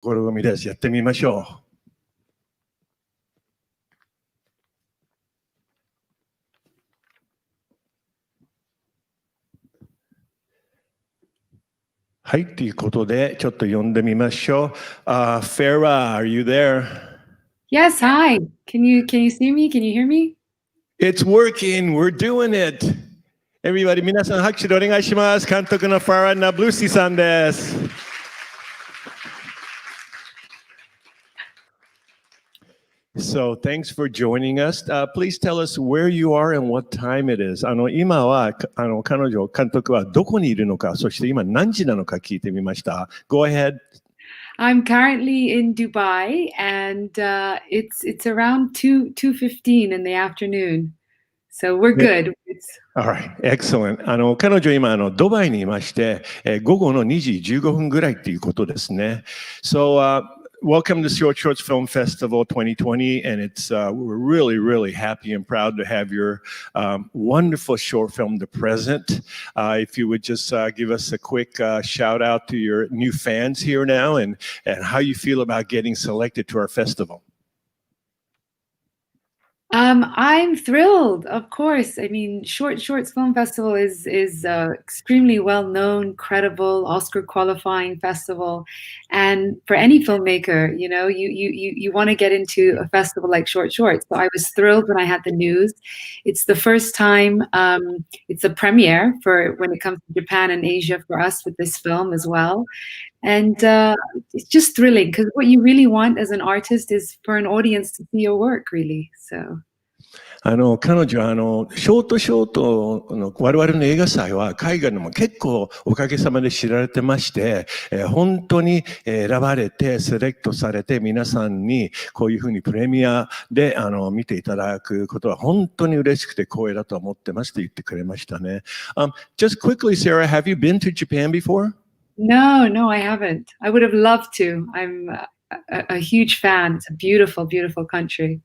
試みです。やってみましょう。はい、ということで、ちょっと読んでみましょう。Farah, are you there? Yes, hi. Can you see me? Can you hear me? It's working. We're doing it. Everybody, 皆さん拍手でお願いします。監督の Farah Nablusi さんです。So thanks for joining us. Please tell us where you are and what time it is. 今は彼女監督はどこにいるのか、そして今何時なのか聞いてみました。Go ahead. I'm currently in Dubai, and it's around 2:15 in the afternoon. So we're good. All right, excellent. 彼女今ドバイにいまして、午後の2時15分ぐらいっていうことですね。So, welcome to Short Shorts Film Festival 2020, and we're really, really happy and proud to have your wonderful short film, The Present. If you would just give us a quick shout out to your new fans here now, and how you feel about getting selected to our festival. I'm thrilled, of course. I mean, Short Shorts Film Festival is extremely well-known, credible, Oscar-qualifying festival, and for any filmmaker, you want to get into a festival like Short Shorts. So I was thrilled when I had the news. It's the first time, it's a premiere for when it comes to Japan and Asia for us with this film as well. And it's just thrilling because what you really want as an artist is for an audience to see your work, really. So. 彼女はショートの我々の映画祭は海外でも結構おかげさまで知られてまして、本当に選ばれてセレクトされて皆さんにこういうふうにプレミアで見ていただくことは本当に嬉しくて光栄だと思ってますと言ってくれましたね。Just quickly, Sarah, have you been to Japan before? No, I haven't. I would have loved to. I'm a huge fan. It's a beautiful, beautiful country.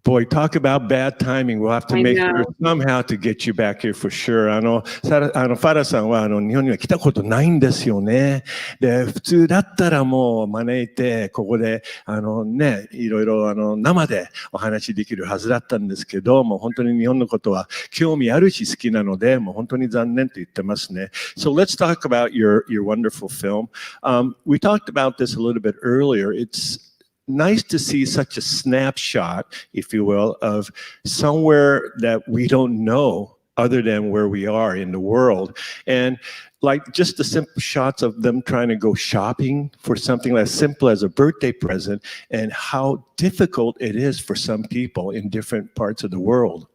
Boy, talk about bad timing. We'll have to make sure somehow to get you back here for sure. ファラさんは日本には来たことないんですよね。で、普通だったらもう招いて、ここで、いろいろ生でお話できるはずだったんですけど、もう本当に日本のことは興味あるし好きなので、もう本当に残念と言ってますね。So let's talk about your wonderful film. We talked about this a little bit earlier. It's nice to see such a snapshot, if you will, of somewhere that we don't know other than where we are in the world. And like just the simple shots of them trying to go shopping for something as simple as a birthday present and how difficult it is for some people in different parts of the world.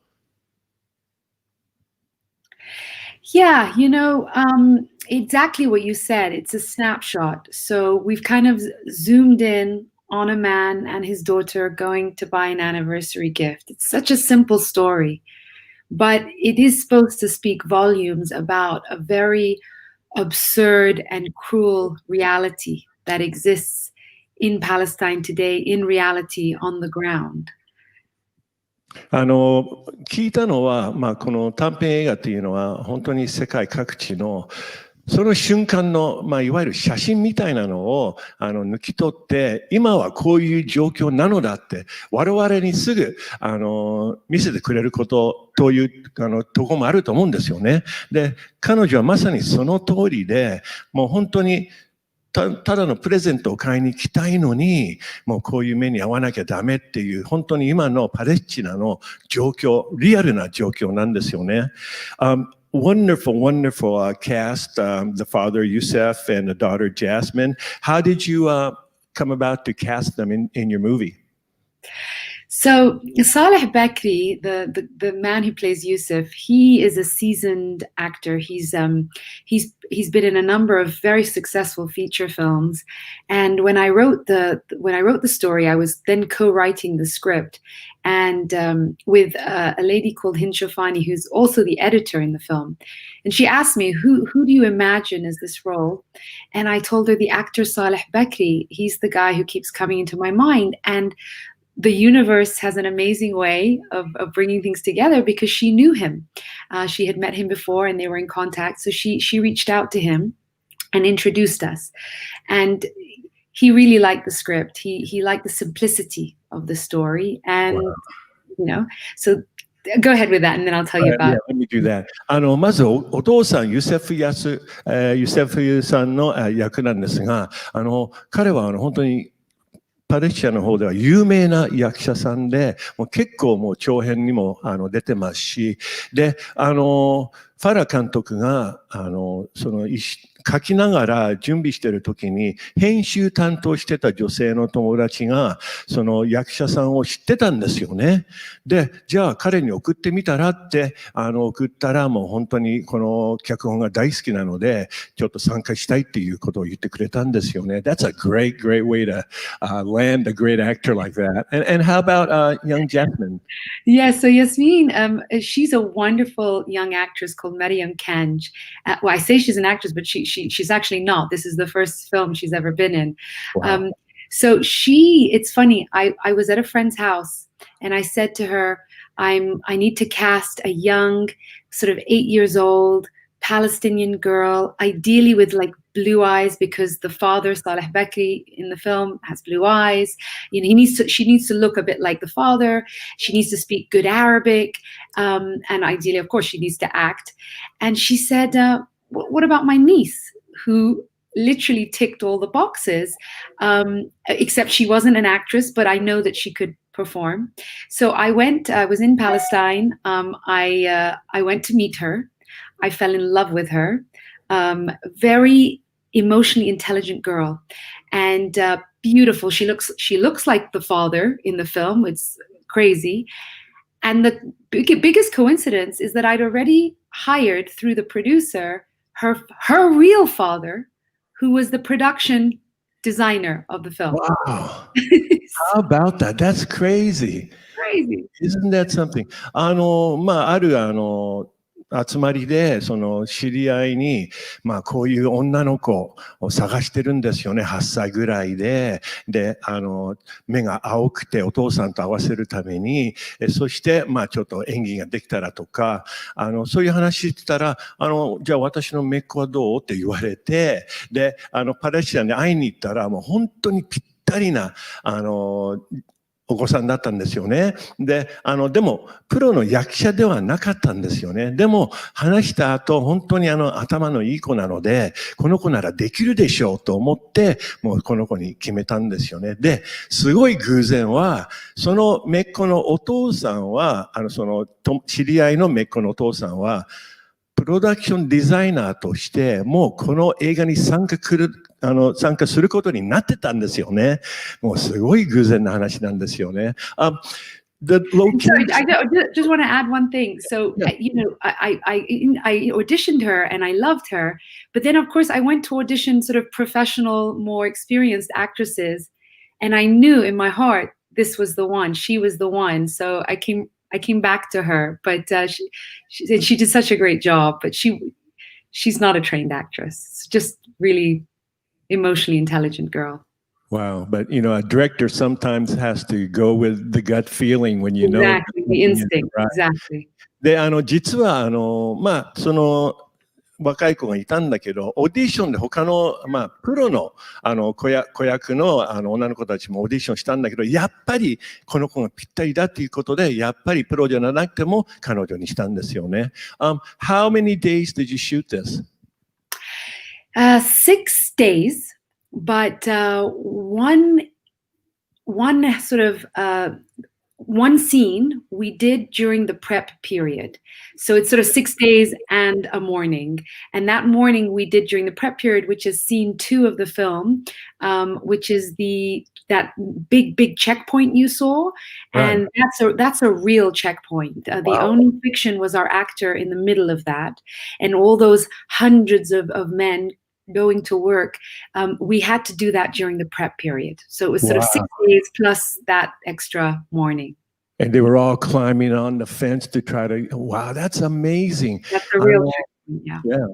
Yeah, exactly what you said. It's a snapshot. So we've kind of zoomed in on a man and his daughter going to buy an anniversary gift. It's such a simple story, but it is supposed to speak volumes about a very absurd and cruel reality that exists in Palestine today, in reality on the ground. 聞いたのは、この短編映画っていうのは本当に世界各地のその瞬間の、いわゆる写真みたいなのを抜き取って、今はこういう状況なのだって、我々にすぐ見せてくれることというところもあると思うんですよね。で、彼女はまさにその通りで、もう本当にただのプレゼントを買いに行きたいのに、もうこういう目に遭わなきゃダメっていう、本当に今のパレスチナの状況、リアルな状況なんですよね。Wonderful, wonderful cast, the father Youssef and the daughter Jasmine. How did you come about to cast them in your movie? So Saleh Bakri, the man who plays Youssef, he is a seasoned actor. He's been in a number of very successful feature films. And when I wrote the story, I was then co-writing the script, and with a lady called Hind Shofani, who's also the editor in the film. And she asked me, who do you imagine as this role? And I told her the actor Saleh Bakri. He's the guy who keeps coming into my mind. And the universe has an amazing way of bringing things together because she knew him. She had met him before and they were in contact. So she reached out to him and introduced us. And he really liked the script. He liked the simplicity of the story, and so go ahead with that, and then I'll tell you about. Yeah, let me do that. まずお父さんユセフさんの役なんですが、彼は本当にパレスチナの方では有名な役者さんで、もう結構もう長編にも出てますし、で、ファラ監督が、書きながら準備してる時に、編集担当してた女性の友達が、その役者さんを知ってたんですよね。で、じゃあ彼に送ってみたらって、送ったらもう本当にこの脚本が大好きなので、ちょっと参加したいっていうことを言ってくれたんですよね。That's a great way to land a great actor like that. And how about young Jasmine? Yeah, so Yasmin, she's a wonderful young actress called Mariam Kanj. Well, I say she's an actress, but she's actually not. This is the first film she's ever been in. Wow. So it's funny. I was at a friend's house and I said to her, I need to cast a young, sort of 8 years old Palestinian girl, ideally with like blue eyes, because the father, Saleh Bakri, in the film has blue eyes. She needs to look a bit like the father. She needs to speak good Arabic. And ideally, of course, she needs to act. And she said, what about my niece, who literally ticked all the boxes, except she wasn't an actress, but I know that she could perform. So I was in Palestine. I went to meet her. I fell in love with her. Very emotionally intelligent girl, and beautiful. She looks like the father in the film. It's crazy. And the biggest coincidence is that I'd already hired through the producer her real father, who was the production designer of the film. Wow. How about that? That's crazy. Crazy. Isn't that something? ある集まりで、その知り合いに、こういう女の子を探してるんですよね。8歳ぐらいで。で、目が青くてお父さんと合わせるために、そして、ちょっと演技ができたらとか、そういう話してたら、じゃあ私の姪っ子はどうって言われて、で、パレスチナに会いに行ったら、もう本当にぴったりな、お子さんだったんですよね。で、でも、プロの役者ではなかったんですよね。でも、話した後、本当に頭のいい子なので、この子ならできるでしょうと思って、もうこの子に決めたんですよね。で、すごい偶然は、その姪っ子のお父さんは、知り合いの姪っ子のお父さんは、プロダクションデザイナーとして、もうこの映画に参加することになってたんですよね。もうすごい偶然な話なんですよね。The location. I just want to add one thing. So, I auditioned her and I loved her. But then, of course, I went to audition sort of professional, more experienced actresses. And I knew in my heart, this was the one. She was the one. So I came back to her. But she did such a great job. But she's not a trained actress. Just really emotionally intelligent girl. Wow, but a director sometimes has to go with the gut feeling when you know. Exactly, the instinct, right. exactly. で、実はその若い子がいたんだけど、オーディションで他のプロの子役の女の子たちもオーディションしたんだけど、やっぱりこの子がぴったりだっていうことで、やっぱりプロじゃなくても彼女にしたんですよね。How many days did you shoot this? 6 days, but one sort of one scene we did during the prep period. So it's sort of 6 days and a morning. And that morning we did during the prep period, which is scene 2 of the film, which is that big checkpoint you saw. Right. And that's a real checkpoint. The Wow. only fiction was our actor in the middle of that. And all those hundreds of men going to work, we had to do that during the prep period. So it was sort of 6 days plus that extra morning. And they were all climbing on the fence to try to, wow, that's amazing. That's a real checkpoint, yeah. Yeah.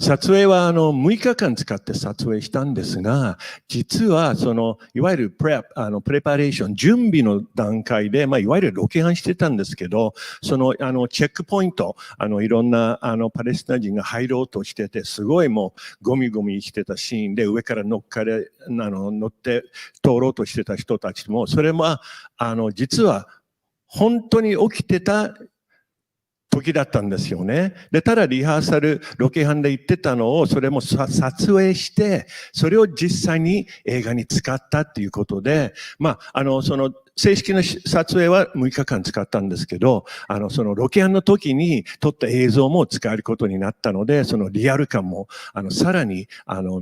撮影は6日間使って撮影したんですが、実はいわゆるプレパレーション、準備の段階で、いわゆるロケハンしてたんですけど、チェックポイント、いろんなパレスチナ人が入ろうとしてて、すごいもうゴミゴミしてたシーンで、上から乗って通ろうとしてた人たちも、それも実は本当に起きてた時だったんですよね。で、ただリハーサル、ロケハンで言ってたのを、それも撮影して、それを実際に映画に使ったっていうことで、正式な撮影は6日間使ったんですけど、そのロケハンの時に撮った映像も使えることになったので、そのリアル感も、さらに、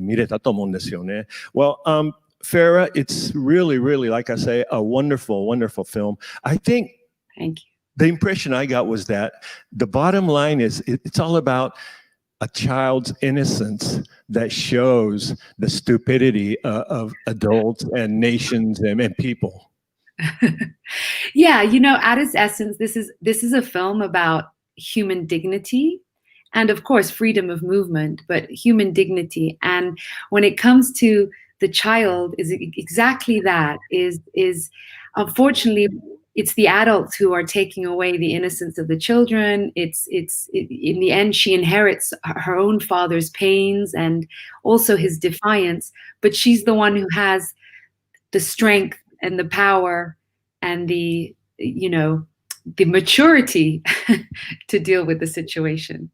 見れたと思うんですよね。Well, Farah, it's really, really, like I say, a wonderful, wonderful film. I think Thank you. the impression I got was that the bottom line is it's all about a child's innocence that shows the stupidity of adults and nations and people. Yeah, at its essence, this is a film about human dignity and of course freedom of movement, but human dignity. And when it comes to the child, is exactly that. Is unfortunately it's the adults who are taking away the innocence of the children. In the end, she inherits her own father's pains and also his defiance, but she's the one who has the strength and the power and the maturity to deal with the situation.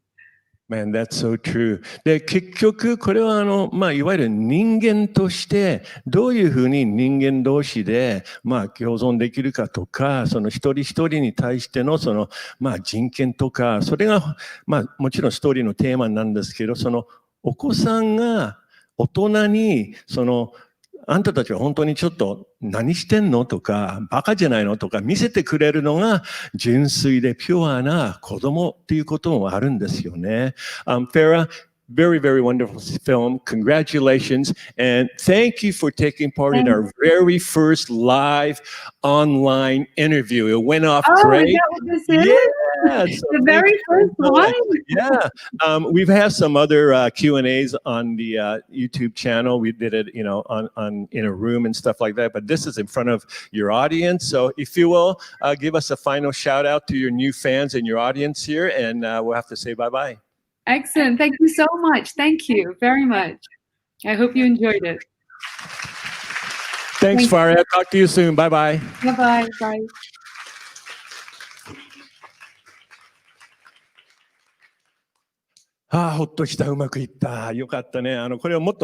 Man, that's so true. で、結局、これはいわゆる人間として、どういうふうに人間同士で、共存できるかとか、その一人一人に対しての、人権とか、それが、もちろんストーリーのテーマなんですけど、お子さんが大人に、あんたたちは本当にちょっと何してんのとか、バカじゃないのとか見せてくれるのが純粋でピュアな子供っていうこともあるんですよね。Farah, very, very wonderful film. Congratulations. And thank you for taking part in our very first live online interview. It went off great. Is that what this is? Yeah, so the very first one? Yeah. We've had some other Q&As on the YouTube channel. We did it, in a room and stuff like that. But this is in front of your audience. So if you will, give us a final shout out to your new fans and your audience here. And we'll have to say bye-bye. Excellent. Thank you so much. Thank you very much. I hope you enjoyed it. Thanks, Farah. Talk to you soon. Bye-bye. Bye-bye. Bye. ほっとした。うまくいった。よかったね。これをもっと